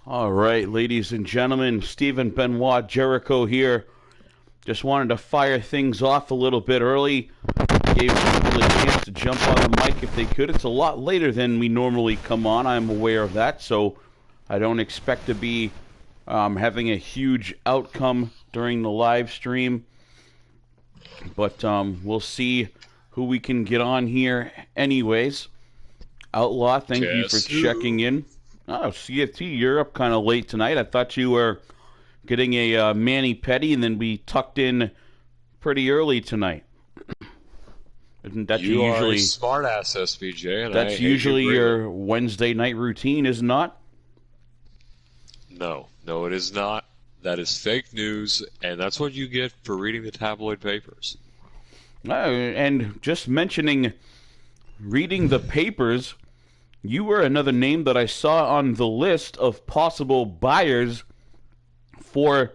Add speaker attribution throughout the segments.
Speaker 1: All right, ladies and gentlemen, Stephen Benoit Jericho here. Just wanted to fire things off a little bit early. Gave people a chance to jump on the mic if they could. It's a lot later than we normally come on. I'm aware of that, so I don't expect to be having a huge outcome during the live stream. But we'll see who we can get on here anyways. Outlaw, thank you for checking in. Oh, CFT, you're up kind of late tonight. I thought you were getting a mani-pedi and then be tucked in pretty early tonight. Isn't that
Speaker 2: you
Speaker 1: usually
Speaker 2: are a smart ass, SBJ? And
Speaker 1: that's usually your Wednesday night routine, is it not?
Speaker 2: No, it is not. That is fake news, and that's what you get for reading the tabloid papers.
Speaker 1: And just mentioning reading the papers, you were another name that I saw on the list of possible buyers for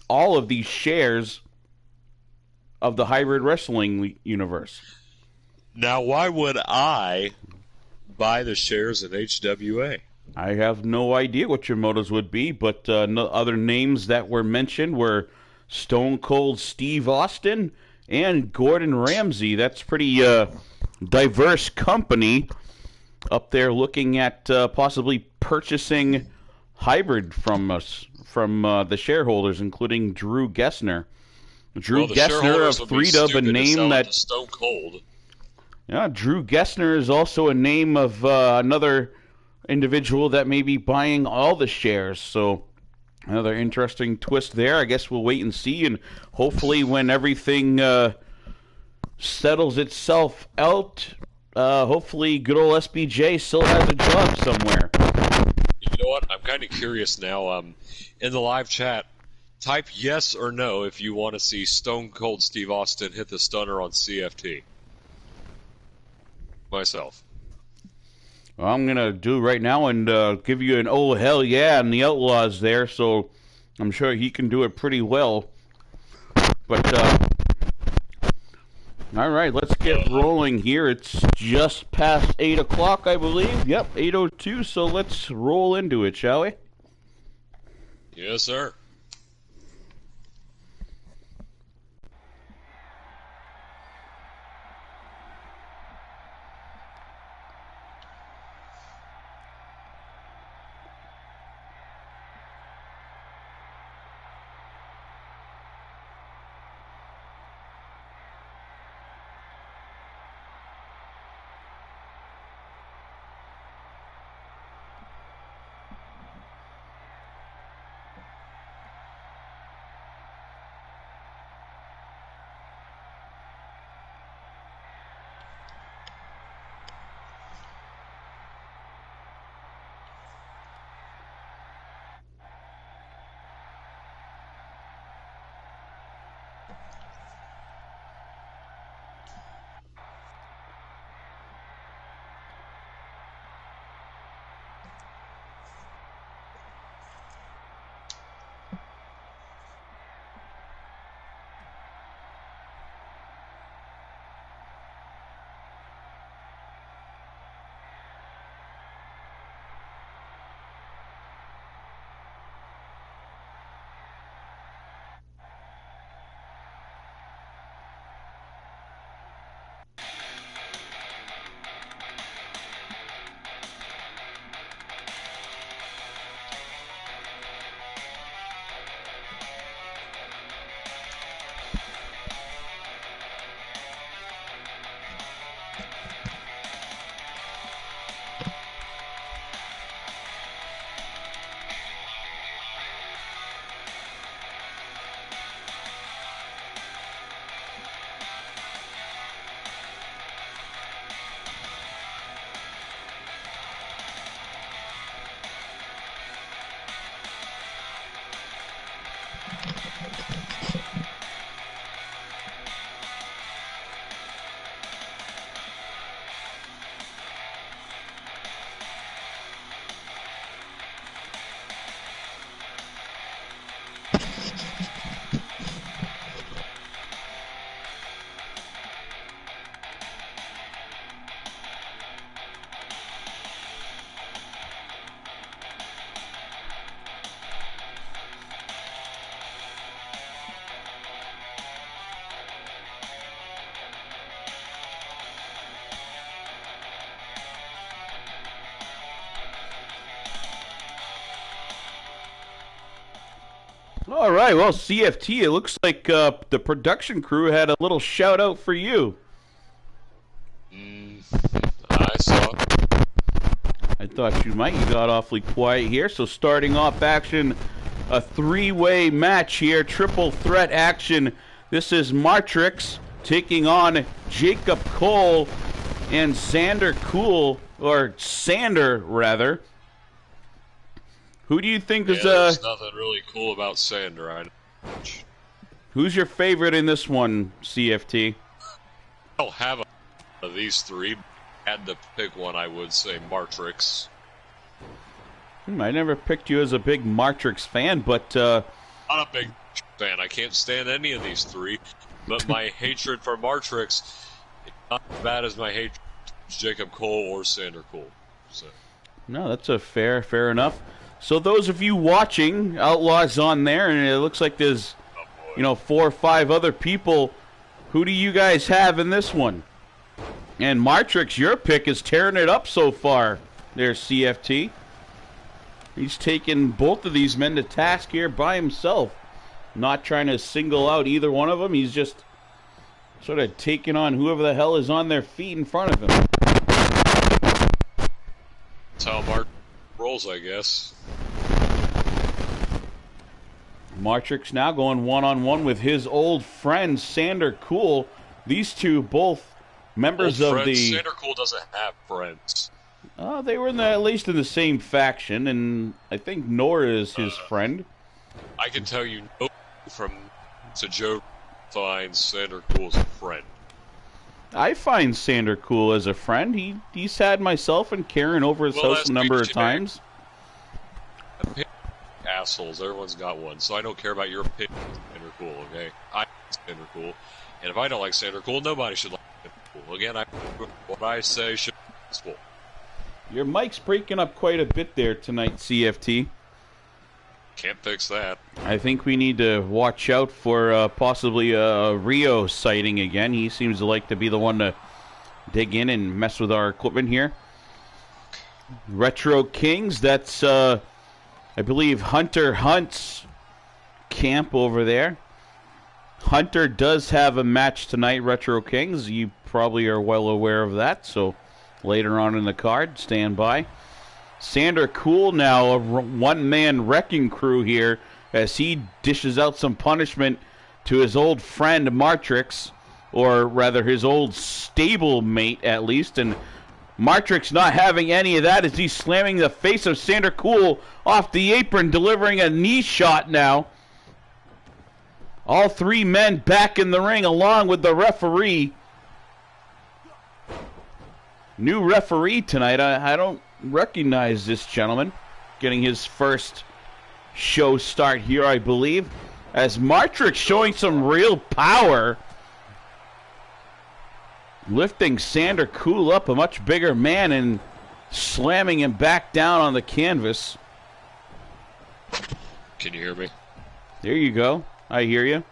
Speaker 1: all of these shares of the hybrid wrestling universe.
Speaker 2: Now, why would I buy the shares in HWA?
Speaker 1: I have no idea what your motives would be, but other names that were mentioned were Stone Cold Steve Austin and Gordon Ramsay. That's pretty diverse company up there looking at possibly purchasing hybrid from us, from the shareholders, including Drew Gessner. Drew Gessner of Freedom, a name that
Speaker 2: Stone Cold.
Speaker 1: Yeah, Drew Gessner is also a name of another individual that may be buying all the shares. So another interesting twist there. I guess we'll wait and see, and hopefully when everything settles itself out, hopefully good old SBJ still has a job somewhere.
Speaker 2: You know what? I'm kind of curious now. In the live chat, type yes or no if you want to see Stone Cold Steve Austin hit the stunner on CFT. Myself.
Speaker 1: Well, I'm going to do right now and give you an oh hell yeah, and the Outlaws there, so I'm sure he can do it pretty well. But, all right, let's get rolling here. It's just past 8 o'clock, I believe. Yep, 8:02, so let's roll into it, shall we?
Speaker 2: Yes, sir.
Speaker 1: All right, well, CFT, it looks like the production crew had a little shout out for you.
Speaker 2: I saw.
Speaker 1: I thought you might. You got awfully quiet here. So starting off action, a three-way match here, triple threat action. This is Martrix taking on Jacob Cole and Sander Cool, or Sander rather. Who do you think is
Speaker 2: There's nothing really cool about Sander. I know.
Speaker 1: Who's your favorite in this one, CFT?
Speaker 2: I don't have of these three. Had to pick one, I would say Martrix.
Speaker 1: I never picked you as a big Martrix fan, but
Speaker 2: Not a big fan. I can't stand any of these three, but my hatred for Martrix is not as bad as my hatred for Jacob Cole or Sander Cole. So.
Speaker 1: No, that's a fair enough. So those of you watching, Outlaws on there, and it looks like there's, 4 or 5 other people. Who do you guys have in this one? And Martrix, your pick is tearing it up so far. There's CFT. He's taking both of these men to task here by himself. Not trying to single out either one of them. He's just sort of taking on whoever the hell is on their feet in front of him.
Speaker 2: That's how Mark rolls, I guess.
Speaker 1: Martrix now going one-on-one with his old friend, Sander Cool. These two both members of the...
Speaker 2: Sander Cool doesn't have friends.
Speaker 1: They were at least in the same faction, and I think Nora is his friend.
Speaker 2: I can tell you no from to Joe finds Sander Cool as a friend.
Speaker 1: I find Sander Cool as a friend. He's had myself and Karen over his house a number of times.
Speaker 2: Assholes, everyone's got one, so I don't care about your opinion of Sander Cool, okay? I like Sander Cool, and if I don't like Sander Cool, nobody should like Sander Cool. Again, what I say should be possible.
Speaker 1: Your mic's breaking up quite a bit there tonight, CFT.
Speaker 2: Can't fix that.
Speaker 1: I think we need to watch out for possibly a Rio sighting again. He seems to like to be the one to dig in and mess with our equipment here. Retro Kings, that's, I believe, Hunter Hunt's camp over there. Hunter does have a match tonight, Retro Kings. You probably are well aware of that, so later on in the card, stand by. Sander Cool now, a one-man wrecking crew here as he dishes out some punishment to his old friend Martrix, or rather his old stable mate at least, and Martrix not having any of that as he's slamming the face of Sander Cool off the apron, delivering a knee shot now. All 3 men back in the ring along with the referee. New referee tonight. I don't recognize this gentleman. Getting his first show start here, I believe. As Martrix showing some real power. Lifting Sander Cool up, a much bigger man, and slamming him back down on the canvas.
Speaker 2: Can you hear me?
Speaker 1: There you go. I hear you.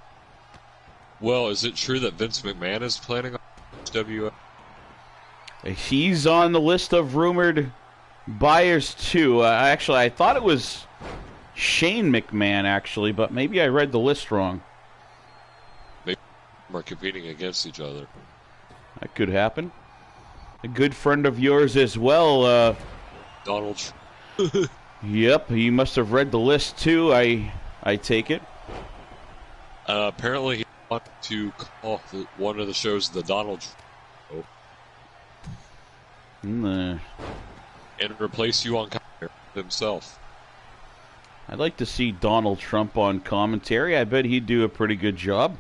Speaker 2: Well, is it true that Vince McMahon is planning on WWE?
Speaker 1: He's on the list of rumored buyers, too. Actually, I thought it was Shane McMahon, actually, but maybe I read the list wrong.
Speaker 2: Maybe we're competing against each other.
Speaker 1: That could happen. A good friend of yours as well.
Speaker 2: Donald.
Speaker 1: Yep, he must have read the list, too, I take it.
Speaker 2: Apparently, he wanted to call one of the shows the Donald Show. And replace you on commentary himself.
Speaker 1: I'd like to see Donald Trump on commentary. I bet he'd do a pretty good job.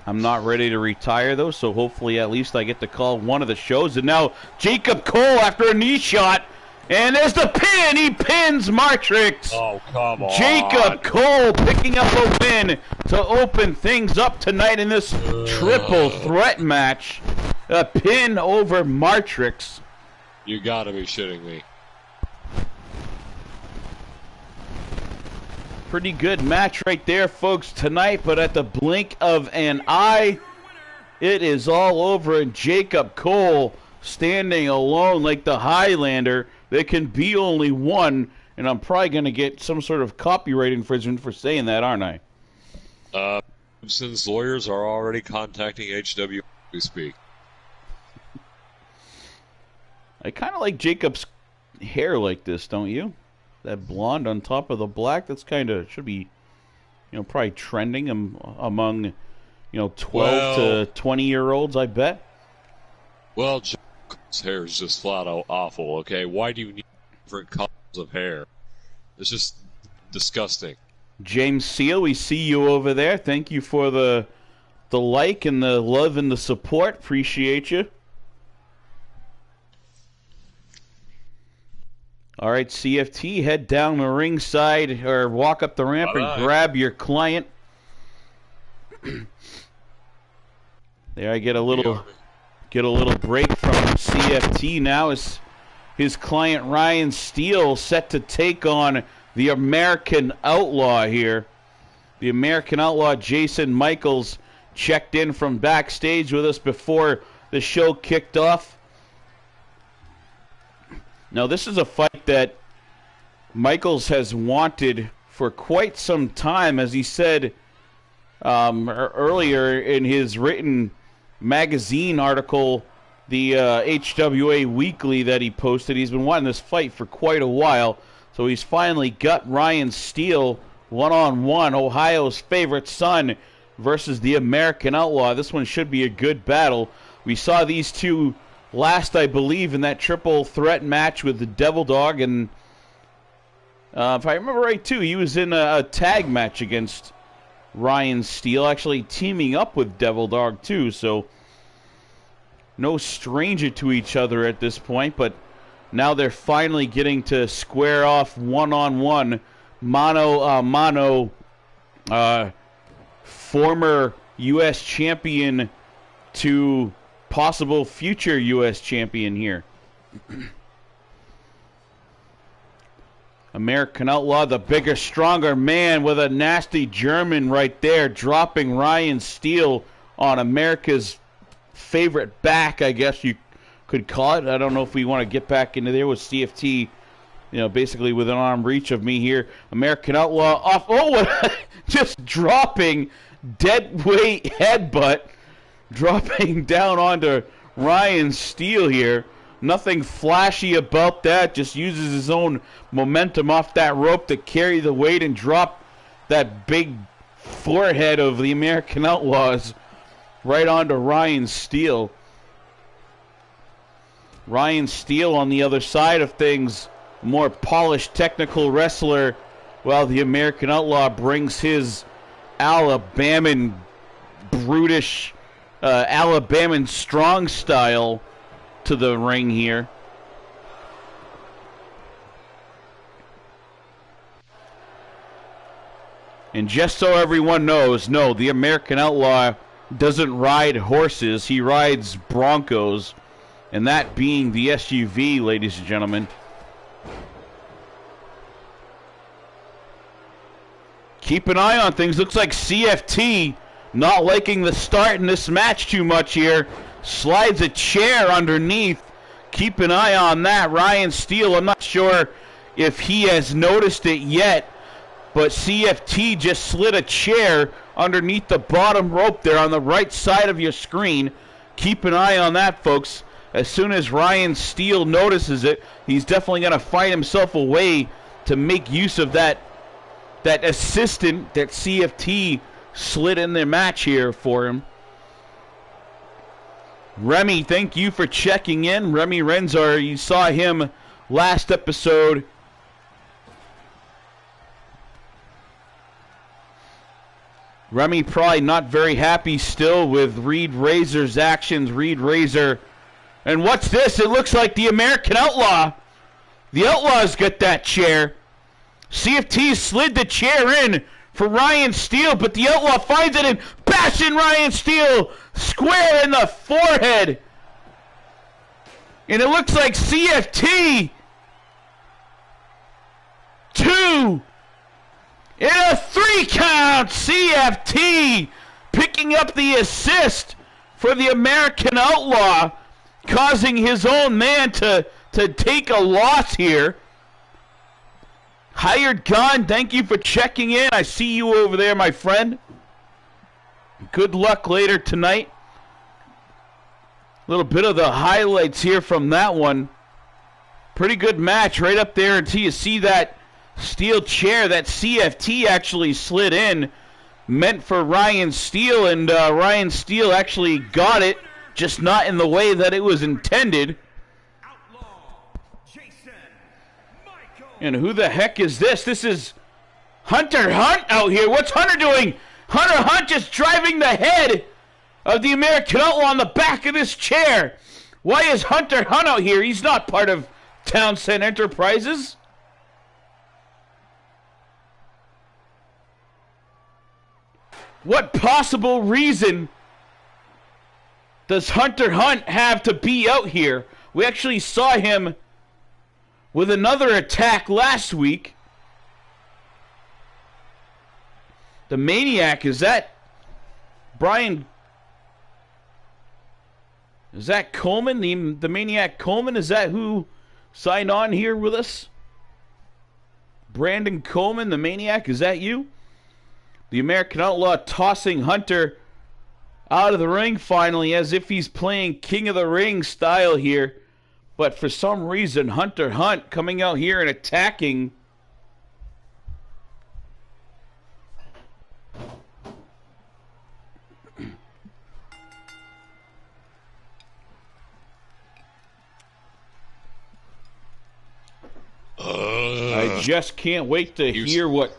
Speaker 1: I'm not ready to retire, though, so hopefully at least I get to call one of the shows. And now Jacob Cole after a knee shot. And there's the pin. He pins Martrix.
Speaker 2: Oh, come on.
Speaker 1: Jacob Cole picking up a win to open things up tonight in this triple threat match. A pin over Martrix.
Speaker 2: You gotta be shitting me.
Speaker 1: Pretty good match right there, folks, tonight. But at the blink of an eye, it is all over. And Jacob Cole standing alone like the Highlander. There can be only one. And I'm probably going to get some sort of copyright infringement for saying that, aren't I?
Speaker 2: Simpson's lawyers are already contacting HW as we speak.
Speaker 1: I kind of like Jacob's hair like this, don't you? That blonde on top of the black, that's kind of, should be, probably trending among, 12 to 20-year-olds, I bet.
Speaker 2: Well, Jacob's hair is just flat out awful, okay? Why do you need different colors of hair? It's just disgusting.
Speaker 1: James Seal, we see you over there. Thank you for the like and the love and the support. Appreciate you. All right, CFT, head down the ringside or walk up the ramp and grab your client. There, I get a little break from CFT now as his client Ryan Steele set to take on the American Outlaw here. The American Outlaw Jason Michaels checked in from backstage with us before the show kicked off. Now, this is a fight that Michaels has wanted for quite some time, as he said earlier in his written magazine article, the HWA Weekly that he posted. He's been wanting this fight for quite a while, so he's finally got Ryan Steele one-on-one, Ohio's favorite son, versus the American Outlaw. This one should be a good battle. We saw these two last, I believe, in that triple threat match with the Devil Dog, and if I remember right, too, he was in a tag match against Ryan Steele, actually teaming up with Devil Dog, too, so no stranger to each other at this point, but now they're finally getting to square off one-on-one, mano-a-mano, former U.S. champion to possible future U.S. champion here. American Outlaw, the bigger, stronger man with a nasty German right there, dropping Ryan Steele on America's favorite back, I guess you could call it. I don't know if we want to get back into there with CFT, basically within arm reach of me here. American Outlaw off, just dropping dead weight headbutt, dropping down onto Ryan Steele here. Nothing flashy about that. Just uses his own momentum off that rope to carry the weight and drop that big forehead of the American Outlaws right onto Ryan Steele. Ryan Steele on the other side of things, more polished technical wrestler, while the American Outlaw brings his Alabaman brutish Alabaman strong style to the ring here. And just so everyone knows, no, the American Outlaw doesn't ride horses. He rides Broncos, and that being the SUV, ladies and gentlemen. Keep an eye on things. Looks like CFT not liking the start in this match too much here. Slides a chair underneath. Keep an eye on that. Ryan Steele, I'm not sure if he has noticed it yet, but CFT just slid a chair underneath the bottom rope there on the right side of your screen. Keep an eye on that, folks. As soon as Ryan Steele notices it, he's definitely going to find himself a way to make use of that assistant that CFT slid in their match here for him. Remy, thank you for checking in. Remy Renzar, you saw him last episode. Remy probably not very happy still with Reed Razor's actions. Reed Razor. And what's this? It looks like the American Outlaw. The Outlaw's got that chair. CFT slid the chair in for Ryan Steele, but the Outlaw finds it and bashing Ryan Steele square in the forehead. And it looks like CFT 2 in a 3 count. CFT picking up the assist for the American Outlaw, causing his own man to take a loss here. Hired Gun, thank you for checking in. I see you over there, my friend. Good luck later tonight. A little bit of the highlights here from that one. Pretty good match right up there until you see that steel chair. That CFT actually slid in, meant for Ryan Steele, and Ryan Steele actually got it, just not in the way that it was intended. And who the heck is this? This is Hunter Hunt out here. What's Hunter doing? Hunter Hunt just driving the head of the American Outlaw on the back of this chair. Why is Hunter Hunt out here? He's not part of Townsend Enterprises. What possible reason does Hunter Hunt have to be out here? We actually saw him with another attack last week. The Maniac, is that Brian? Is that Coleman? The Maniac Coleman? Is that who signed on here with us? Brandon Coleman, the Maniac, is that you? The American Outlaw tossing Hunter out of the ring finally, as if he's playing King of the Ring style here. But for some reason, Hunter Hunt coming out here and attacking. I just can't wait to hear what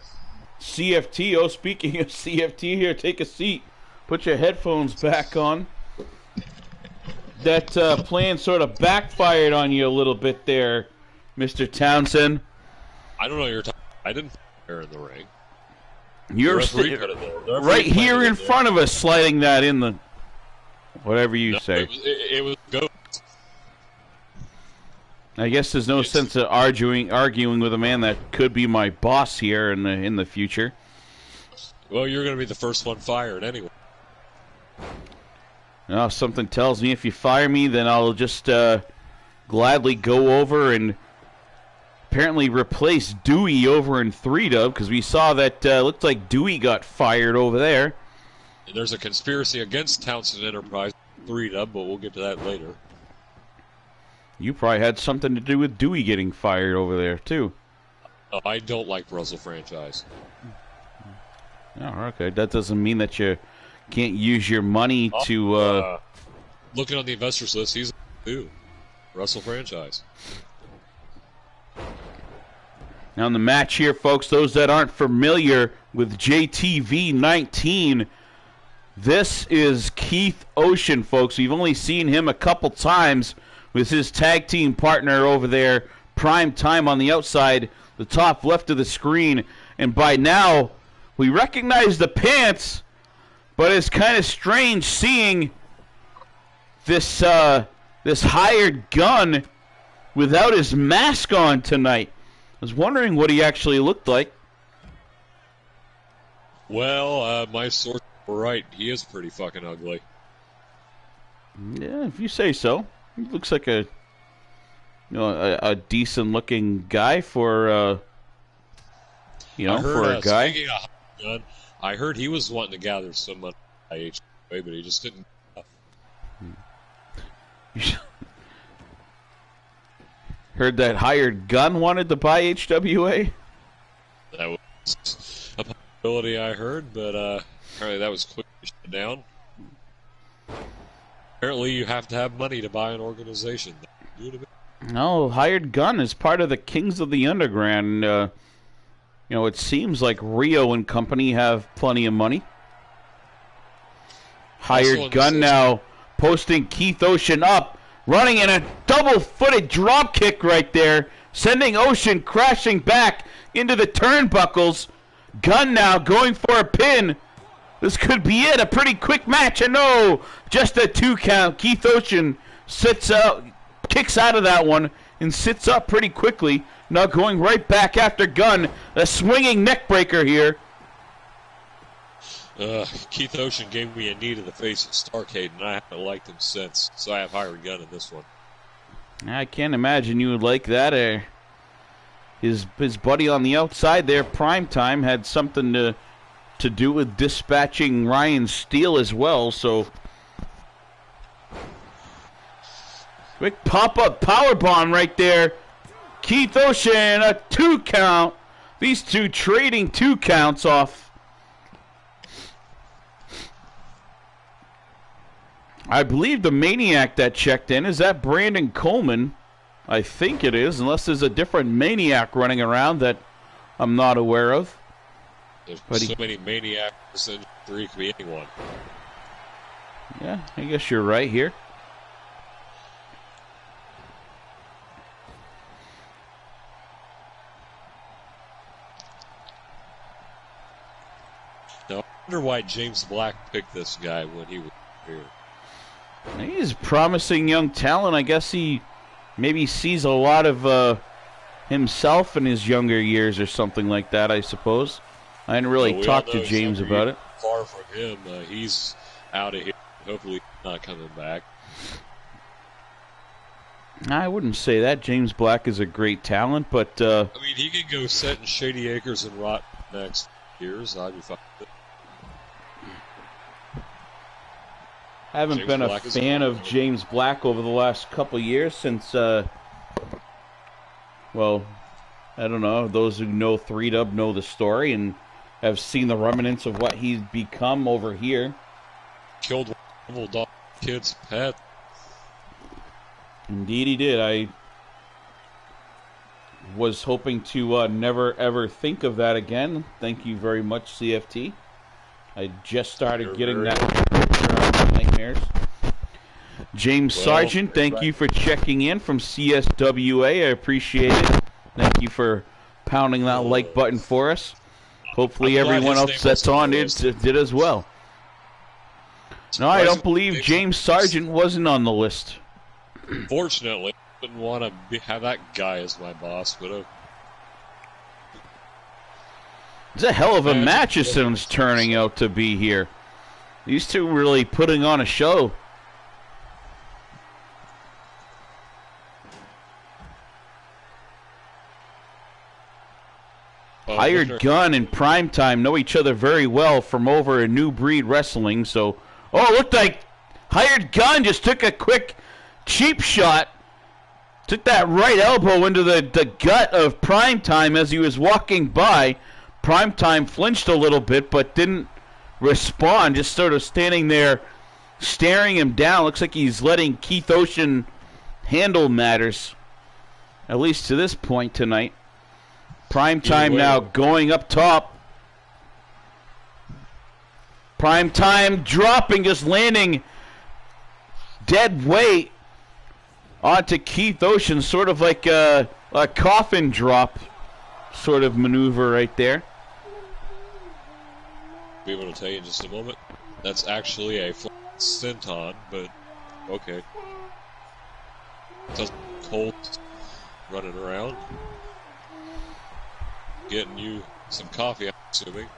Speaker 1: CFT, oh, speaking of CFT here, take a seat. Put your headphones back on. That plan sort of backfired on you a little bit there, Mr. Townsend.
Speaker 2: I don't know what you're talking about. I didn't fire in the ring.
Speaker 1: You're right here in front of us, sliding that in the... whatever you say.
Speaker 2: It was go.
Speaker 1: I guess there's no sense of arguing with a man that could be my boss here in the future.
Speaker 2: Well, you're going to be the first one fired anyway.
Speaker 1: Well, something tells me if you fire me, then I'll just gladly go over and apparently replace Dewey over in 3-Dub, because we saw that looked like Dewey got fired over there.
Speaker 2: And there's a conspiracy against Townsend Enterprise 3-Dub, but we'll get to that later.
Speaker 1: You probably had something to do with Dewey getting fired over there, too.
Speaker 2: I don't like Russell franchise.
Speaker 1: Oh, okay. That doesn't mean that you can't use your money to...
Speaker 2: Looking on the investors list, he's too. Russell franchise.
Speaker 1: Now in the match here, folks, those that aren't familiar with JTV 19, this is Keith Ocean, folks. We've only seen him a couple times with his tag team partner over there, Prime Time on the outside, the top left of the screen. And by now, we recognize the pants, but it's kind of strange seeing this hired gun without his mask on tonight. I was wondering what he actually looked like.
Speaker 2: Well, my sources were right. He is pretty fucking ugly.
Speaker 1: Yeah, if you say so. He looks like a decent-looking guy for a guy.
Speaker 2: Speaking of gun, I heard he was wanting to gather some money by HWA, but he just didn't.
Speaker 1: Heard that hired gun wanted to buy HWA?
Speaker 2: That was a possibility I heard, but apparently that was quickly shut down. Apparently you have to have money to buy an organization.
Speaker 1: No, hired gun is part of the Kings of the Underground. It seems like Rio and company have plenty of money. Hired gun now posting Keith Ocean up, running in a double-footed drop kick right there, sending Ocean crashing back into the turnbuckles. Gunn now going for a pin. This could be it, a pretty quick match. And no, just a 2 count. Keith Ocean sits out, kicks out of that one, and sits up pretty quickly. Now going right back after Gunn. A swinging neck breaker here.
Speaker 2: Keith Ocean gave me a knee to the face of Starcade, and I haven't liked him since. So I have hired Gunn in this one.
Speaker 1: I can't imagine you would like that. his buddy on the outside there, Primetime, had something to do with dispatching Ryan Steele as well. So quick pop-up powerbomb right there. Keith Ocean, a 2 count. These two trading 2 counts off. I believe the Maniac that checked in, is that Brandon Coleman? I think it is, unless there's a different Maniac running around that I'm not aware of.
Speaker 2: There's so many Maniacs in 3 could be anyone.
Speaker 1: Yeah, I guess you're right here.
Speaker 2: Now, I wonder why James Black picked this guy when he was here.
Speaker 1: He's a promising young talent. I guess he maybe sees a lot of himself in his younger years or something like that, I suppose. I didn't really talk to James about it.
Speaker 2: Far from him. He's out of here. Hopefully not coming back.
Speaker 1: I wouldn't say that. James Black is a great talent, but...
Speaker 2: I mean, he could go set in Shady Acres and rot next years. I'd be fine with it.
Speaker 1: Haven't been a fan of James Black over the last couple years since, well, I don't know. Those who know 3Dub know the story and have seen the remnants of what he's become over here.
Speaker 2: Killed one little dog kid's pet.
Speaker 1: Indeed he did. I was hoping to never ever think of that again. Thank you very much, CFT. I just started getting that nightmares. James Sargent, thank you for checking in from CSWA. I appreciate it. Thank you for pounding that like button for us. Hopefully everyone else that's on it did as well. No, I don't believe James Sargent wasn't on the list.
Speaker 2: Fortunately, I didn't want to have that guy as my boss, but
Speaker 1: it's a hell of a match this one's turning out to be here. These two really putting on a show. Hired Gun and Primetime know each other very well from over in New Breed Wrestling. So, oh, it looked like Hired Gun just took a quick cheap shot. Took that right elbow into the gut of Primetime as he was walking by. Primetime flinched a little bit, but didn't respond. Just sort of standing there, staring him down. Looks like he's letting Keith Ocean handle matters, at least to this point tonight. Primetime now going up top. Primetime dropping, just landing dead weight onto Keith Ocean, sort of like a coffin drop sort of maneuver right there.
Speaker 2: Be able to tell you in just a moment. That's actually a senton, but okay. Just Colt running around, getting you some coffee, I'm assuming.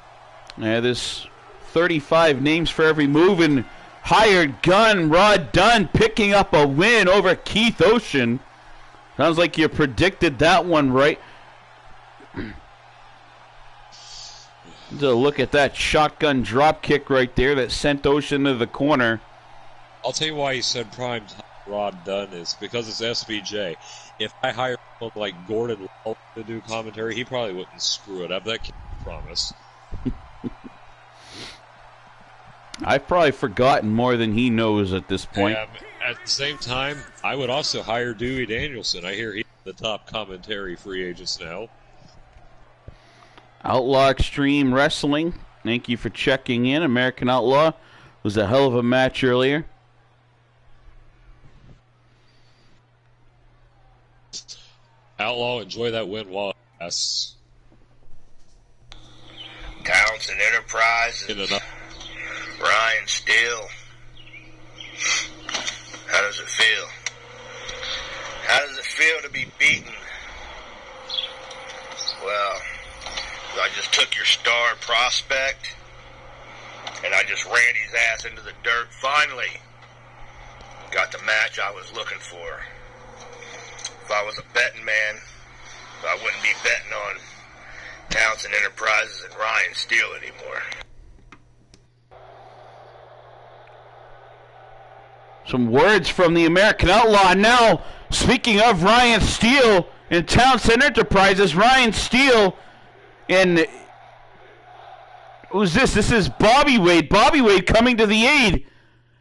Speaker 1: Yeah, there's 35 names for every move, and Hired Gun, Rod Dunn picking up a win over Keith Ocean. Sounds like you predicted that one right. Look at that shotgun drop kick right there that sent Ocean to the corner.
Speaker 2: I'll tell you why he said prime Rod Dunn is because it's SBJ. If I hired someone like Gordon to do commentary, he probably wouldn't screw it up. That can't promise.
Speaker 1: I've probably forgotten more than he knows at this point.
Speaker 2: At the same time, I would also hire Dewey Danielson. I hear he's the top commentary free agents now.
Speaker 1: Outlaw Extreme Wrestling, thank you for checking in. American Outlaw was a hell of a match earlier.
Speaker 2: Outlaw, enjoy that win while it lasts.
Speaker 3: Townsend Enterprises, Ryan Steele. How does it feel? How does it feel to be beaten? Well, I just took your star prospect and I just ran his ass into the dirt. Finally got the match I was looking for. If I was a betting man, I wouldn't be betting on Townsend Enterprises and Ryan Steele anymore.
Speaker 1: Some words from the American Outlaw. Now, speaking of Ryan Steele and Townsend Enterprises, Ryan Steele and who's this? This is Bobby Wade. Bobby Wade coming to the aid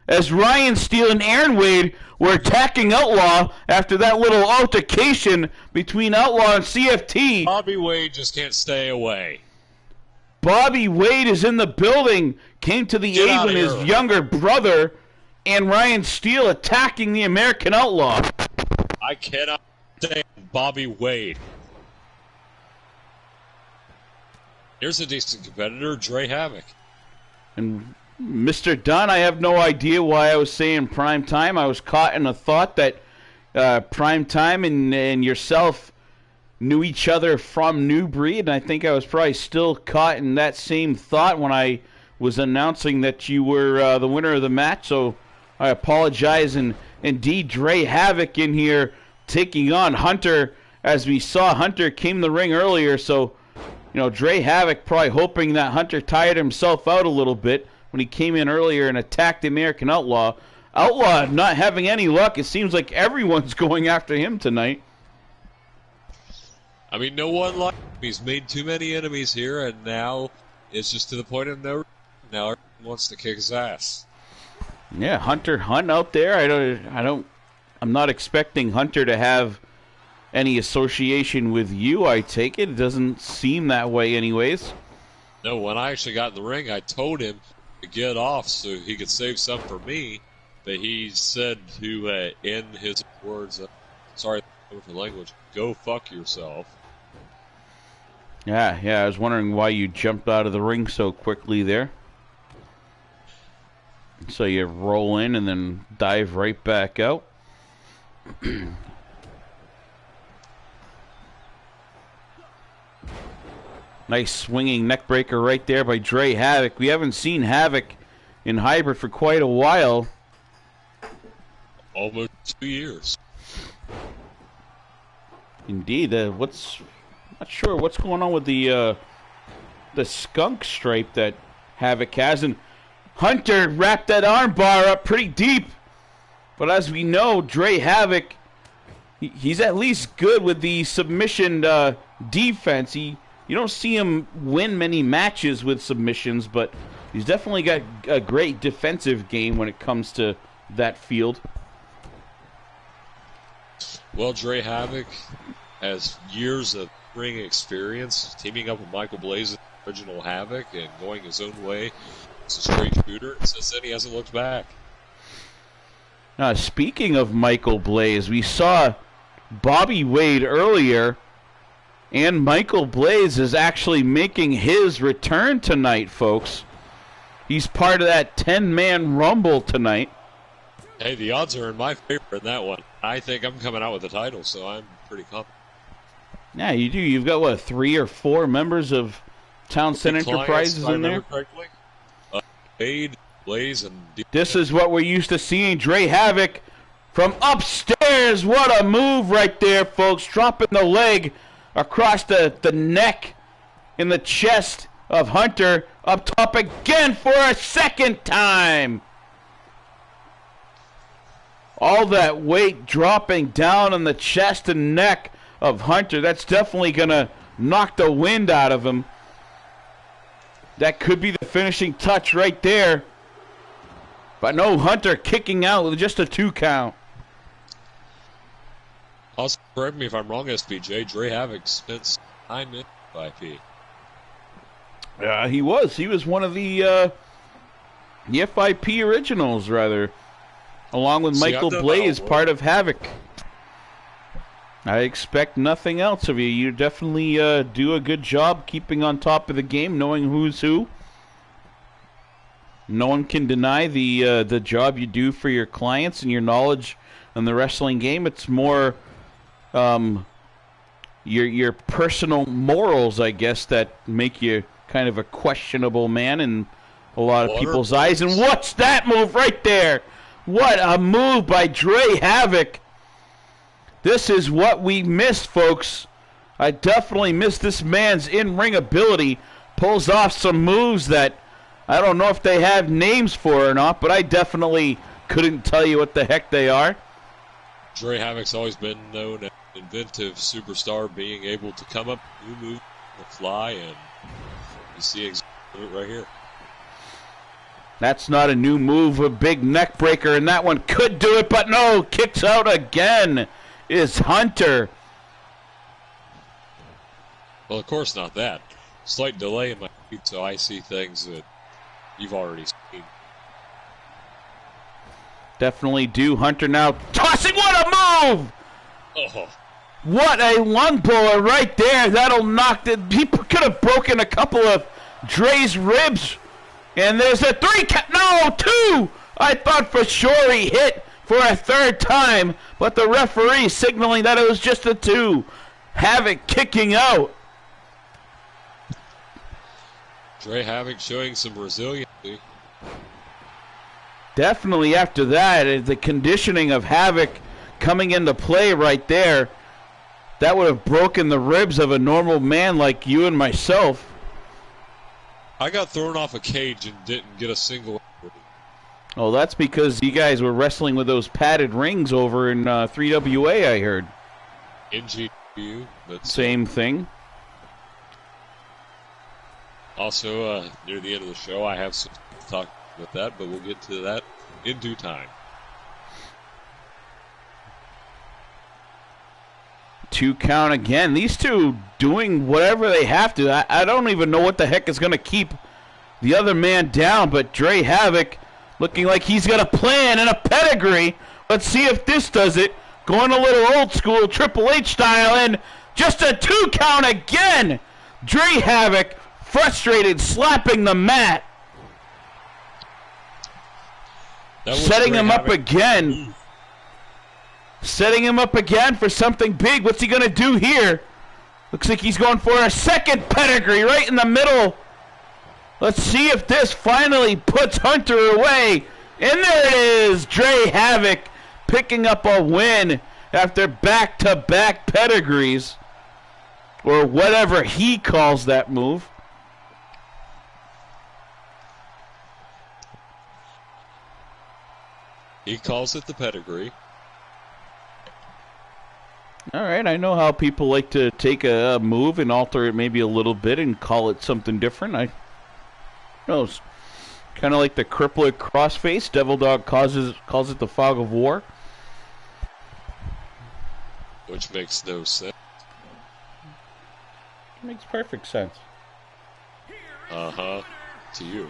Speaker 1: as Ryan Steele and Aaron Wade were attacking Outlaw after that little altercation between Outlaw and CFT.
Speaker 2: Bobby Wade just can't stay away.
Speaker 1: Bobby Wade is in the building, came to the aid when his younger brother and Ryan Steele attacking the American Outlaw.
Speaker 2: I cannot stand Bobby Wade. Here's a decent competitor, Dre Havoc.
Speaker 1: And Mr. Dunn, I have no idea why I was saying Prime Time. I was caught in a thought that Prime Time and yourself knew each other from New Breed, and I think I was probably still caught in that same thought when I was announcing that you were the winner of the match, so I apologize. And indeed, Dre Havoc in here taking on Hunter. As we saw, Hunter came to the ring earlier, so Dre Havoc probably hoping that Hunter tired himself out a little bit when he came in earlier and attacked the American Outlaw. Outlaw not having any luck. It seems like everyone's going after him tonight.
Speaker 2: I mean, no one likes him. He's made too many enemies here, and now it's just to the point of no. Now everyone wants to kick his ass.
Speaker 1: Yeah, Hunter Hunt out there. I'm not expecting Hunter to have any association with you, I take it. It doesn't seem that way anyways.
Speaker 2: No, when I actually got in the ring, I told him to get off so he could save some for me, but he said to, in his words, sorry for the language, go fuck yourself.
Speaker 1: Yeah, I was wondering why you jumped out of the ring so quickly there. So you roll in and then dive right back out. Nice swinging neck breaker right there by Dre Havoc. We haven't seen Havoc in hybrid for quite a while.
Speaker 2: Almost 2 years.
Speaker 1: Indeed. Not sure what's going on with the skunk stripe that Havoc has. And Hunter wrapped that arm bar up pretty deep. But as we know, Dre Havoc, he's at least good with the submission defense. You don't see him win many matches with submissions, but he's definitely got a great defensive game when it comes to that field.
Speaker 2: Well, Dre Havoc has years of ring experience, teaming up with Michael Blaze, original Havoc, and going his own way. He's a straight shooter, and since then he hasn't looked back.
Speaker 1: Speaking of Michael Blaze, we saw Bobby Wade earlier, and Michael Blaze is actually making his return tonight, folks. He's part of that 10-man Rumble tonight.
Speaker 2: Hey, the odds are in my favor in that one. I think I'm coming out with the title, so I'm pretty confident.
Speaker 1: Yeah, you do. You've got, what, 3 or 4 members of Townsend Enterprises in there?
Speaker 2: Correctly. Wade, Blaze, and...
Speaker 1: This is what we're used to seeing. Dre Havoc from upstairs. What a move right there, folks. Dropping the leg across the neck and the chest of Hunter. Up top again for a second time. All that weight dropping down on the chest and neck of Hunter. That's definitely going to knock the wind out of him. That could be the finishing touch right there. But no, Hunter kicking out with just a 2 count.
Speaker 2: Also, correct me if I'm wrong, SPJ. Dre Havoc spent 9 minutes FIP.
Speaker 1: He was. He was one of the FIP originals, rather. Along with Michael Blaze, part of Havoc. I expect nothing else of you. You definitely do a good job keeping on top of the game, knowing who's who. No one can deny the job you do for your clients and your knowledge in the wrestling game. It's more your personal morals, I guess, that make you kind of a questionable man in a lot of people's eyes. And what's that move right there? What a move by Dre Havoc. This is what we missed, folks. I definitely miss this man's in-ring ability. Pulls off some moves that I don't know if they have names for or not, but I definitely couldn't tell you what the heck they are.
Speaker 2: Dre Havoc's always been known as an inventive superstar, being able to come up with new moves on the fly, and you see exactly right here.
Speaker 1: That's not a new move, a big neck breaker, and that one could do it, but no, kicks out again is Hunter.
Speaker 2: Well, of course not that. Slight delay in my feed, so I see things that you've already seen.
Speaker 1: Definitely do. Hunter now tossing. What a move!
Speaker 2: Oh.
Speaker 1: What a lung blower right there. That'll knock the... He could have broken a couple of Dre's ribs. And there's a 3 count. No, 2! I thought for sure he hit for a 3rd time, but the referee signaling that it was just a 2. Havoc kicking out.
Speaker 2: Dre Havoc showing some resiliency.
Speaker 1: Definitely after that, the conditioning of Havoc coming into play right there, that would have broken the ribs of a normal man like you and myself.
Speaker 2: I got thrown off a cage and didn't get a single injury.
Speaker 1: Oh, that's because you guys were wrestling with those padded rings over in 3WA, I heard.
Speaker 2: NGU, but
Speaker 1: same thing.
Speaker 2: Also, near the end of the show, I have some talk about that, but we'll get to that in due time.
Speaker 1: 2 count again. These two doing whatever they have to. I don't even know what the heck is going to keep the other man down, but Dre Havoc looking like he's got a plan and a pedigree. Let's see if this does it. Going a little old school Triple H style, and just a 2 count again. Dre Havoc frustrated, slapping the mat. Setting him up again. Setting him up again for something big. What's he going to do here? Looks like he's going for a 2nd pedigree right in the middle. Let's see if this finally puts Hunter away. And there it is. Dre Havoc picking up a win after back-to-back pedigrees. Or whatever he calls that move.
Speaker 2: He calls it the pedigree.
Speaker 1: All right, I know how people like to take a move and alter it maybe a little bit and call it something different. I know it's kind of like the crippler crossface. Devil Dog calls it the fog of war.
Speaker 2: Which makes no sense.
Speaker 1: It makes perfect sense.
Speaker 2: Uh-huh. To you.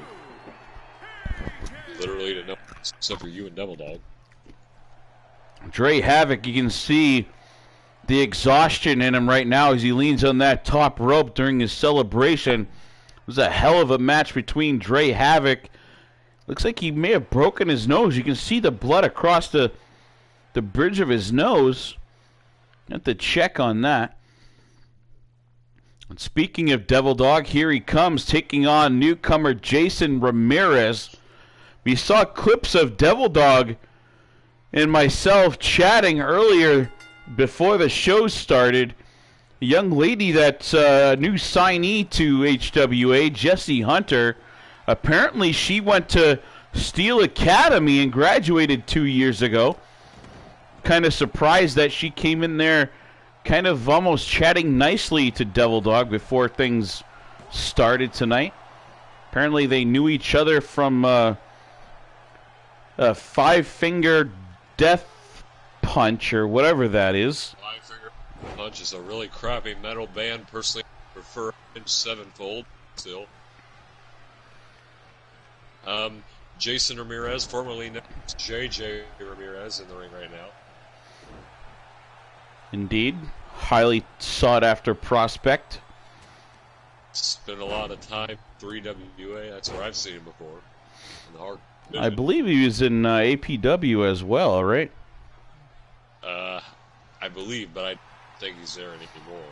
Speaker 2: Literally to no, except for you and Devil Dog.
Speaker 1: Dre Havoc, you can see the exhaustion in him right now as he leans on that top rope during his celebration. It was a hell of a match between Dre Havoc. Looks like he may have broken his nose. You can see the blood across the bridge of his nose. Have to check on that. And speaking of Devil Dog, here he comes taking on newcomer Jason Ramirez. We saw clips of Devil Dog and myself chatting earlier before the show started. A young lady that's a new signee to HWA, Jessie Hunter. Apparently she went to Steel Academy and graduated 2 years ago. Kind of surprised that she came in there kind of almost chatting nicely to Devil Dog before things started tonight. Apparently they knew each other from a 5-finger death punch or whatever that is.
Speaker 2: 5-finger punch is a really crappy metal band. Personally, I prefer Sevenfold still. Jason Ramirez, formerly known as JJ Ramirez, in the ring right now.
Speaker 1: Indeed. Highly sought-after prospect.
Speaker 2: Spent a lot of time 3WA. That's where I've seen him before. In the hard
Speaker 1: I believe he was in APW as well, right?
Speaker 2: I believe, but I don't think he's there anymore.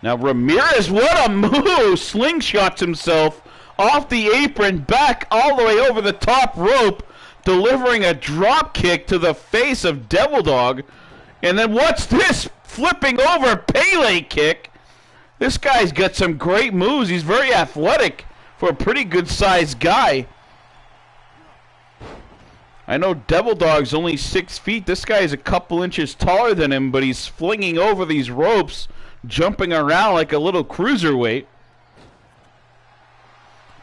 Speaker 1: Now Ramirez, what a move! Slingshots himself off the apron, back all the way over the top rope, delivering a drop kick to the face of Devil Dog. And then what's this? flipping over Pele kick. This guy's got some great moves. He's very athletic for a pretty good-sized guy. I know Devil Dog's only 6 feet. This guy's a couple inches taller than him, but he's flinging over these ropes, jumping around like a little cruiserweight.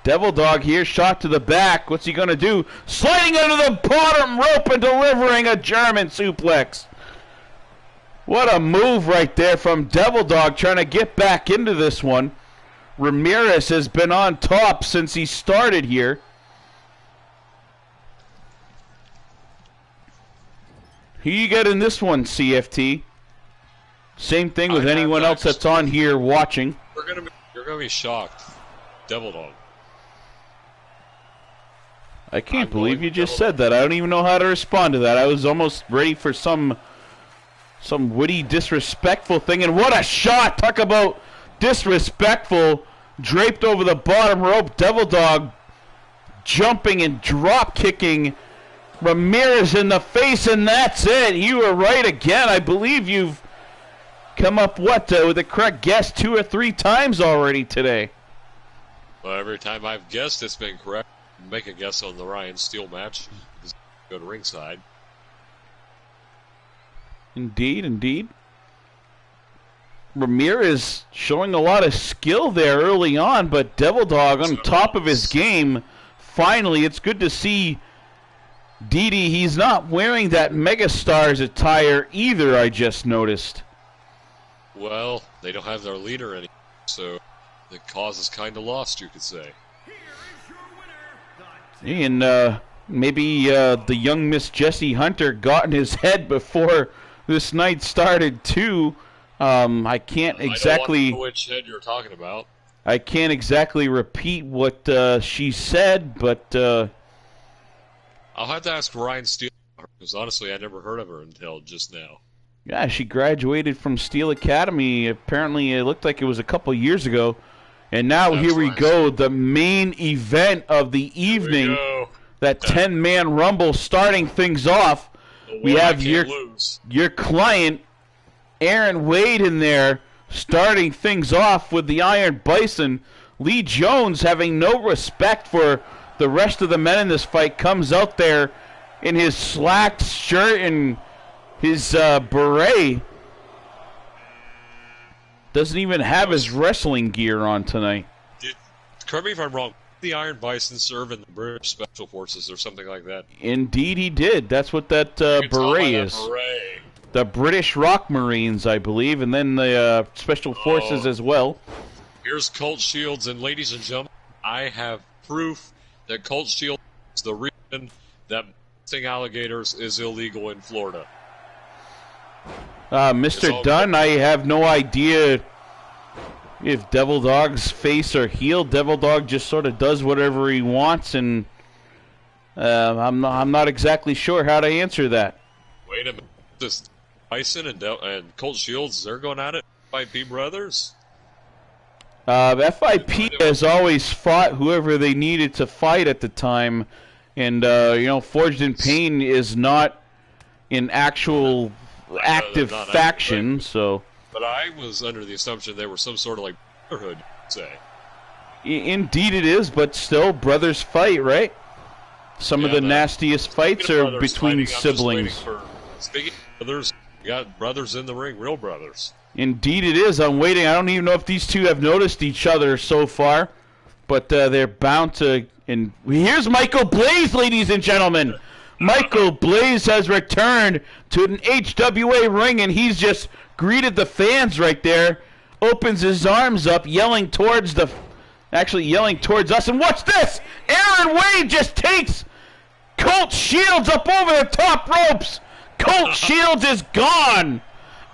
Speaker 1: Devil Dog here, shot to the back. What's he going to do? Sliding under the bottom rope and delivering a German suplex. What a move right there from Devil Dog, trying to get back into this one. Ramirez has been on top since he started here. Who you get in this one, CFT? Same thing with anyone else that's on here watching.
Speaker 2: You're gonna be shocked. Devil Dog.
Speaker 1: I can't believe you just said that. I don't even know how to respond to that. I was almost ready for some witty, disrespectful thing. And what a shot! Talk about disrespectful. Draped over the bottom rope. Devil Dog jumping and drop kicking Ramirez in the face, and that's it. You were right again. I believe you've come up, with the correct guess 2 or 3 times already today.
Speaker 2: Well, every time I've guessed, it's been correct. Make a guess on the Ryan Steele match. Go to ringside.
Speaker 1: Indeed, indeed. Ramirez showing a lot of skill there early on, but Devil Dog on top of his game. Finally, it's good to see Didi. He's not wearing that Megastars attire either, I just noticed.
Speaker 2: Well, they don't have their leader anymore, so the cause is kind of lost, you could say.
Speaker 1: And maybe the young Miss Jessie Hunter got in his head before this night started too. I can't exactly.
Speaker 2: I don't know which head you're talking about.
Speaker 1: I can't exactly repeat what she said, but
Speaker 2: I'll have to ask Ryan Steele, because honestly, I never heard of her until just now.
Speaker 1: Yeah, she graduated from Steel Academy. Apparently, it looked like it was a couple years ago. And now here we go, the main event of the evening, that 10-man Rumble starting things off. We have your client, Aaron Wade, in there starting things off with the Iron Bison. Lee Jones, having no respect for the rest of the men in this fight, comes out there in his slacked shirt and his beret. Doesn't even have his wrestling gear on tonight.
Speaker 2: Correct me if I'm wrong. The Iron Bison serve in the British Special Forces or something like that?
Speaker 1: Indeed he did. That's what that beret is. The British Rock Marines, I believe, and then the Special Forces as well.
Speaker 2: Here's Colt Shields, and ladies and gentlemen, I have proof that Colt Shields is the reason that hunting alligators is illegal in Florida.
Speaker 1: Mr. Dunn, I have no idea if Devil Dog's face or heel. Devil Dog just sort of does whatever he wants, and I'm not exactly sure how to answer that.
Speaker 2: Wait a minute. This Bison and Colt Shields, they're going at it? FIP brothers?
Speaker 1: FIP has always fought whoever they needed to fight at the time, and Forged in Pain is not an actual active faction, so.
Speaker 2: But I was under the assumption they were some sort of like brotherhood, say.
Speaker 1: Indeed it is, but still, brothers fight, right? Some of the nastiest fights are between siblings.
Speaker 2: Speaking of brothers, you got brothers in the ring, real brothers.
Speaker 1: Indeed it is. I'm waiting. I don't even know if these two have noticed each other so far, but they're bound to. And here's Michael Blaze, ladies and gentlemen. Michael Blaze has returned to an HWA ring, and he's just greeted the fans right there. Opens his arms up, yelling towards us. And what's this? Aaron Wade just takes Colt Shields up over the top ropes. Colt Shields is gone.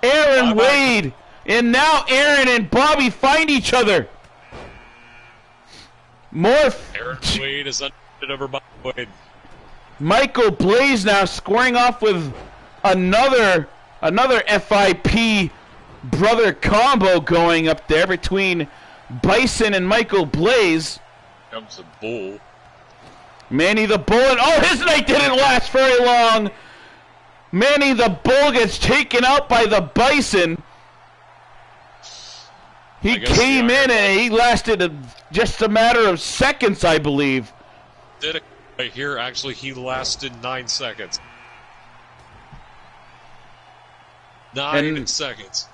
Speaker 1: Aaron Wade. And now Aaron and Bobby find each other.
Speaker 2: Aaron Wade is undefeated over Bobby Wade.
Speaker 1: Michael Blaze now squaring off with another FIP brother combo going up there between Bison and Michael Blaze.
Speaker 2: Comes the Bull.
Speaker 1: Manny the Bull, and his night didn't last very long. Manny the Bull gets taken out by the Bison. He came in and he lasted just a matter of seconds, I believe.
Speaker 2: Did it right here? Actually, he lasted 9 seconds. 9 seconds.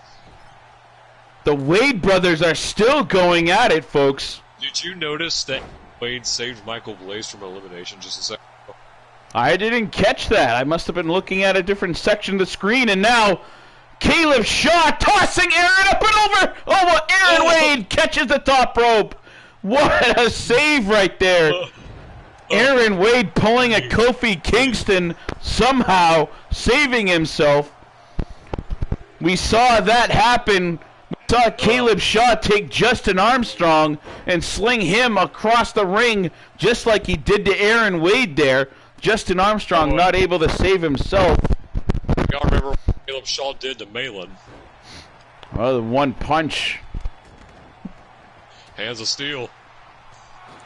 Speaker 1: The Wade brothers are still going at it, folks.
Speaker 2: Did you notice that Wade saved Michael Blaze from elimination just a second ago?
Speaker 1: I didn't catch that. I must have been looking at a different section of the screen, and now Caleb Shaw tossing Aaron up and over. Oh, well, Aaron Wade catches the top rope. What a save right there. Aaron Wade pulling a Kofi Kingston, somehow saving himself. We saw that happen. We saw Caleb Shaw take Justin Armstrong and sling him across the ring just like he did to Aaron Wade there. Justin Armstrong not able to save himself.
Speaker 2: Y'all remember what Caleb Shaw did to Malin?
Speaker 1: Oh, the one punch.
Speaker 2: Hands of steel.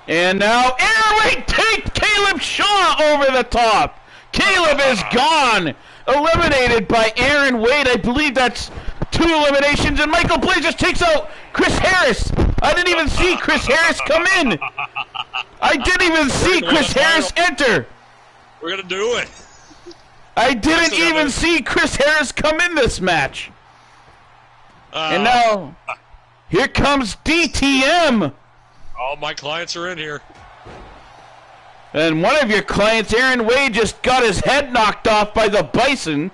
Speaker 1: And now Aaron Wade takes Caleb Shaw over the top. Caleb is gone. Eliminated by Aaron Wade. I believe that's 2 eliminations. And Michael Blaze just takes out Chris Harris. I didn't even see Chris Harris come in. I didn't even see Chris Harris enter.
Speaker 2: We're going to do it.
Speaker 1: I didn't even see Chris Harris come in this match. And now, here comes DTM.
Speaker 2: All my clients are in here.
Speaker 1: And one of your clients, Aaron Wade, just got his head knocked off by the Bison.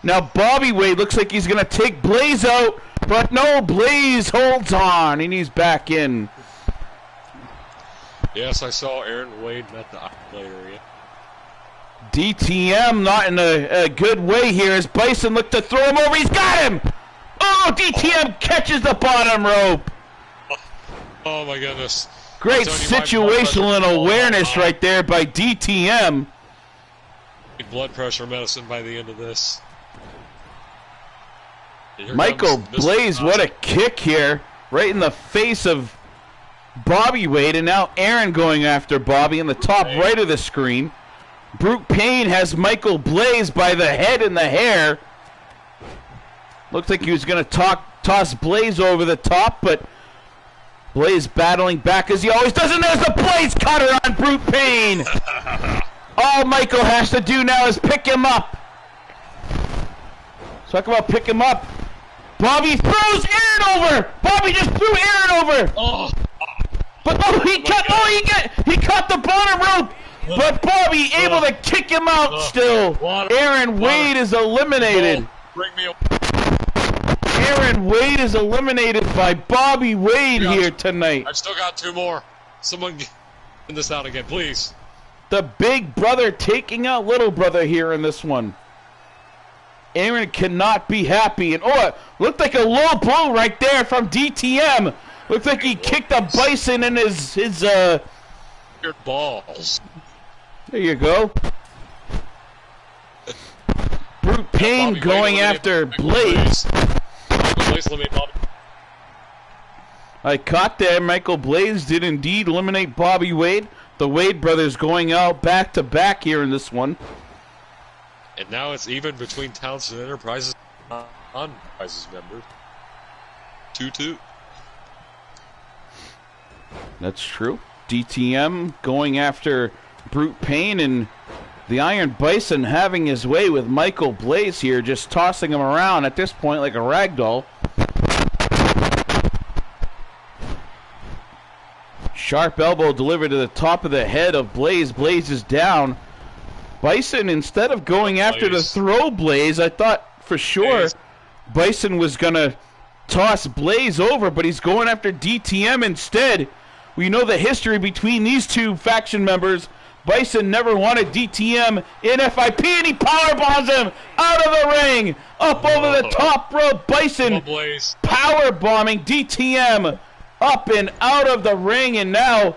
Speaker 1: Now Bobby Wade looks like he's going to take Blaze out, but no, Blaze holds on, and he's back in.
Speaker 2: Yes, I saw Aaron Wade met the later. Yeah.
Speaker 1: DTM not in a good way here as Bison looked to throw him over. He's got him! Oh, DTM catches the bottom rope.
Speaker 2: Oh my goodness.
Speaker 1: Great situational and awareness right there by DTM.
Speaker 2: Blood pressure medicine by the end of this.
Speaker 1: Michael Blaze, what a kick here. Right in the face of Bobby Wade, and now Aaron going after Bobby in the top right of the screen. Brute Payne has Michael Blaze by the head and the hair. Looked like he was going to toss Blaze over the top, but Blaze battling back as he always does, and there's the Blaze cutter on Brute Payne. All Michael has to do now is pick him up. Talk about pick him up. Bobby throws Aaron over. Bobby just threw Aaron over. But he caught the bottom rope. But Bobby able to kick him out still. Aaron Wade is eliminated.
Speaker 2: Bring me
Speaker 1: Aaron Wade is eliminated by Bobby Wade here tonight.
Speaker 2: I've still got 2 more. Someone get this out again, please.
Speaker 1: The big brother taking out little brother here in this one. Aaron cannot be happy. And it looked like a low blow right there from DTM. Looked like he kicked a Bison in his
Speaker 2: Your balls.
Speaker 1: There you go. Brute Payne going after Blaze. I caught there. Michael Blaze did indeed eliminate Bobby Wade. The Wade brothers going out back to back here in this one.
Speaker 2: And now it's even between Townsend Enterprises and Enterprises members. 2-2.
Speaker 1: That's true. DTM going after Brute Payne, and the Iron Bison having his way with Michael Blaze here, just tossing him around at this point like a rag doll. Sharp elbow delivered to the top of the head of Blaze. Blaze is down. Bison, instead of going after the throw Blaze, I thought for sure Bison was going to toss Blaze over, but he's going after DTM instead. We know the history between these two faction members. Bison never wanted DTM in FIP, and he powerbombs him out of the ring, up over the top rope. Bison powerbombing DTM up and out of the ring, and now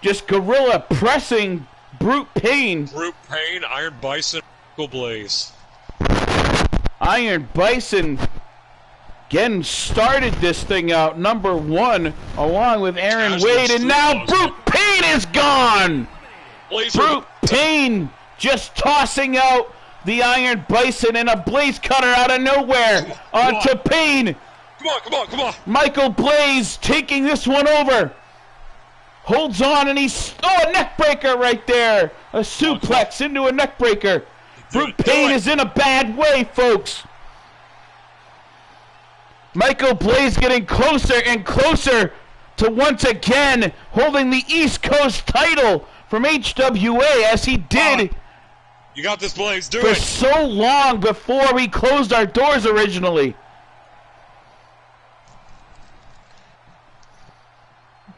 Speaker 1: just gorilla pressing Brute Payne.
Speaker 2: Brute Payne, Iron Bison, Michael Blaze.
Speaker 1: Iron Bison again started this thing out number 1 along with Aaron Wade, and now Brute Payne is gone. Brute Payne just tossing out the Iron Bison, and a Blaze cutter out of nowhere onto Payne.
Speaker 2: Come on.
Speaker 1: Michael Blaze taking this one over. Holds on, and he's... Oh, a neck breaker right there. A suplex into a neck breaker. Brute Payne is in a bad way, folks. Michael Blaze getting closer and closer to once again holding the East Coast title from HWA, as he did
Speaker 2: you got this, Blaze. Do
Speaker 1: for
Speaker 2: it.
Speaker 1: so long before we closed our doors originally.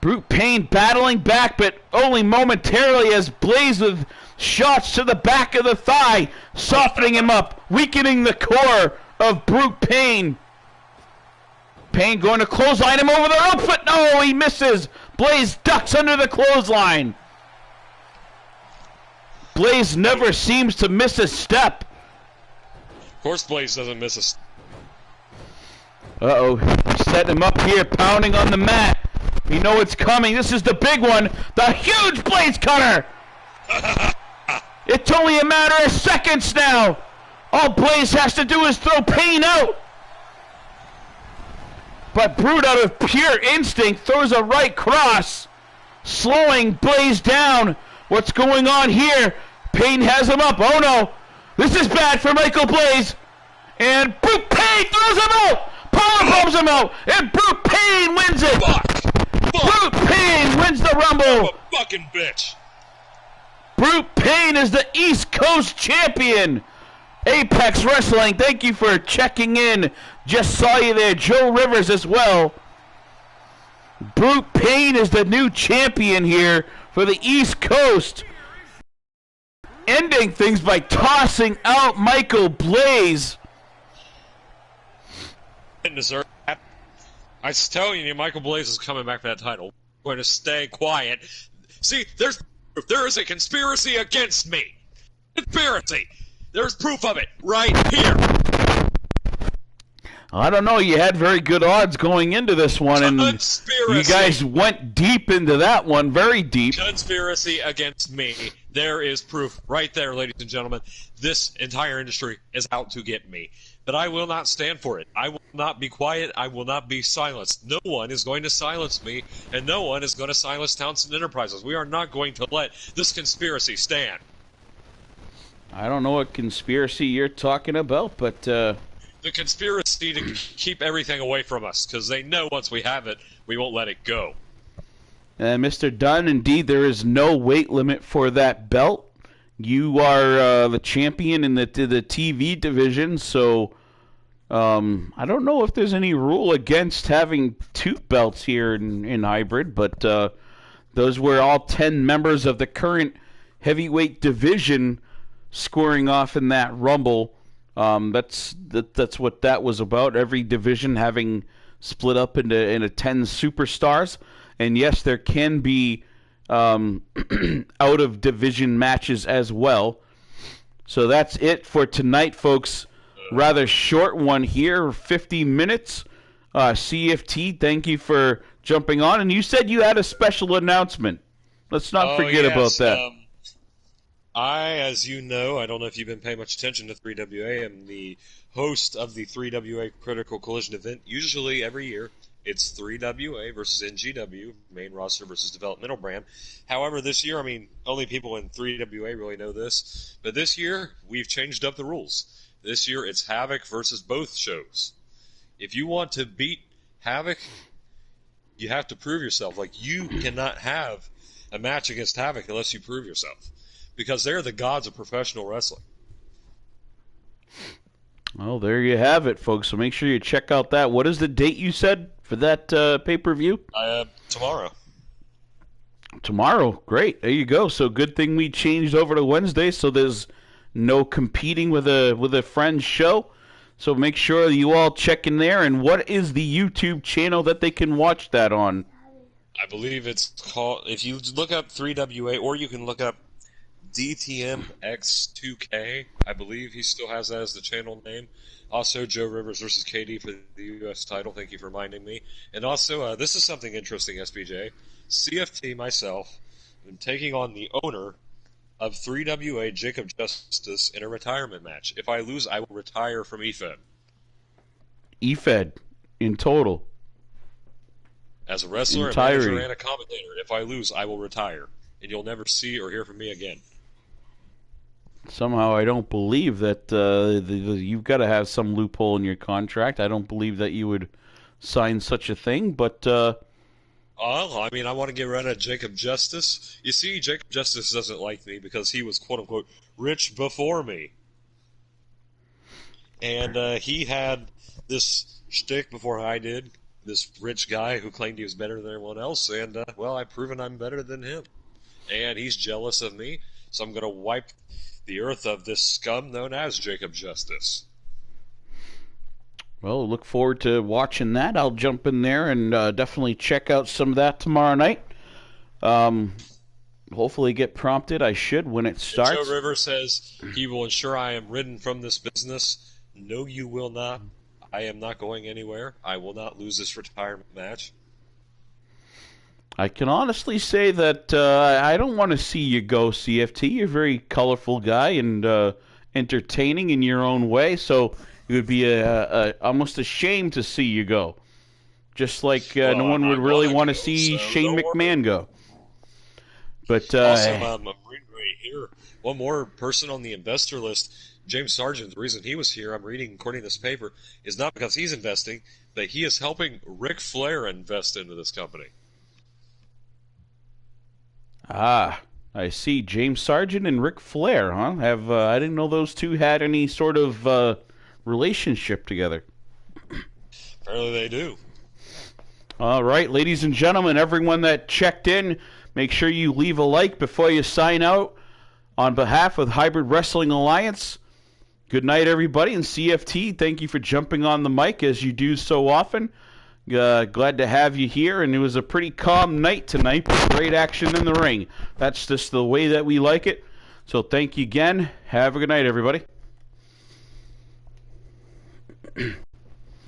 Speaker 1: Brute Payne battling back, but only momentarily, as Blaze with shots to the back of the thigh, softening him up, weakening the core of Brute Payne. Payne going to clothesline him over the rope, but no, he misses. Blaze ducks under the clothesline. Blaze never seems to miss a step.
Speaker 2: Of course, Blaze doesn't miss a step.
Speaker 1: Uh-oh, he's setting him up here, pounding on the mat. You know it's coming. This is the big one. The huge Blaze cutter. It's only a matter of seconds now. All Blaze has to do is throw Payne out. But Brute, out of pure instinct, throws a right cross, slowing Blaze down. What's going on here? Payne has him up. Oh no, this is bad for Michael Blaze. And Brute Payne throws him out. Powerbombs him out, and Brute Payne wins it. Brute Payne wins the Rumble.
Speaker 2: A fucking bitch.
Speaker 1: Brute Payne is the East Coast champion. Apex Wrestling, thank you for checking in. Just saw you there. Joe Rivers as well. Brute Payne is the new champion here for the East Coast. Ending things by tossing out Michael Blaze.
Speaker 2: Didn't deserve that. I was telling you, Michael Blaze is coming back for that title. We're going to stay quiet. See, there is a conspiracy against me. Conspiracy. There's proof of it right here.
Speaker 1: I don't know. You had very good odds going into this one, and you guys went deep into that one, very deep.
Speaker 2: Conspiracy against me. There is proof right there, ladies and gentlemen. This entire industry is out to get me. But I will not stand for it. I will not be quiet. I will not be silenced. No one is going to silence me, and no one is going to silence Townsend Enterprises. We are not going to let this conspiracy stand.
Speaker 1: I don't know what conspiracy you're talking about, but...
Speaker 2: The conspiracy to keep everything away from us, because they know once we have it, we won't let it go.
Speaker 1: Mr. Dunn, indeed, there is no weight limit for that belt. You are the champion in the TV division, so I don't know if there's any rule against having two belts here in Hybrid, but those were all 10 members of the current heavyweight division scoring off in that Rumble. That's what that was about. Every division having split up into 10 superstars, and yes, there can be out of division matches as well. So that's it for tonight, folks. Rather short one here, 50 minutes. CFT, thank you for jumping on, and you said you had a special announcement. Let's not forget about that.
Speaker 2: As you know, I don't know if you've been paying much attention to 3WA. I'm the host of the 3WA Critical Collision event. Usually every year, it's 3WA versus NGW, main roster versus developmental brand. However, this year, only people in 3WA really know this, but this year, we've changed up the rules. This year, it's Havoc versus both shows. If you want to beat Havoc, you have to prove yourself. Like, you cannot have a match against Havoc unless you prove yourself. Because they're the gods of professional wrestling.
Speaker 1: Well, there you have it, folks. So make sure you check out that. What is the date you said for that pay-per-view?
Speaker 2: Tomorrow.
Speaker 1: Tomorrow. Great. There you go. So good thing we changed over to Wednesday, so there's no competing with a friend's show. So make sure you all check in there. And what is the YouTube channel that they can watch that on?
Speaker 2: I believe it's called... If you look up 3WA, or you can look up DTMX2K, I believe he still has that as the channel name. Also, Joe Rivers versus KD for the U.S. title. Thank you for reminding me. And also, this is something interesting, SBJ. CFT, myself, I'm taking on the owner of 3WA, Jacob Justice, in a retirement match. If I lose, I will retire from EFED.
Speaker 1: EFED. in total?
Speaker 2: As a wrestler,
Speaker 1: Entirety.
Speaker 2: a manager, and a commentator. If I lose, I will retire, and you'll never see or hear from me again.
Speaker 1: Somehow I don't believe that you've got to have some loophole in your contract. I don't believe that you would sign such a thing, but...
Speaker 2: I mean, I want to get rid of Jacob Justice. You see, Jacob Justice doesn't like me because he was, quote-unquote, rich before me. And he had this shtick before I did, this rich guy who claimed he was better than everyone else, and, well, I've proven I'm better than him. And he's jealous of me, so I'm going to wipe the earth of this scum known as Jacob Justice.
Speaker 1: Well, look forward to watching that. I'll jump in there and definitely check out some of that tomorrow night. Hopefully get prompted. I should when it starts.
Speaker 2: Joe Rivers says he will ensure I am ridden from this business. No, you will not. I am not going anywhere. I will not lose this retirement match.
Speaker 1: I can honestly say that I don't want to see you go, CFT. You're a very colorful guy and entertaining in your own way, so it would be almost a shame to see you go. Just like no one would really want to see Shane McMahon go. But
Speaker 2: also, I'm reading right here. One more person on the investor list, James Sargent. The reason he was here, I'm reading according to this paper, is not because he's investing, but he is helping Ric Flair invest into this company.
Speaker 1: Ah, I see. James Sargent and Ric Flair, huh? I didn't know those two had any sort of relationship together.
Speaker 2: Apparently they do.
Speaker 1: All right, ladies and gentlemen, everyone that checked in, make sure you leave a like before you sign out. On behalf of Hybrid Wrestling Alliance, good night, everybody. And CFT, thank you for jumping on the mic as you do so often. Glad to have you here, and it was a pretty calm night tonight, but great action in the ring. That's just the way that we like it. So thank you again. Have a good night, everybody.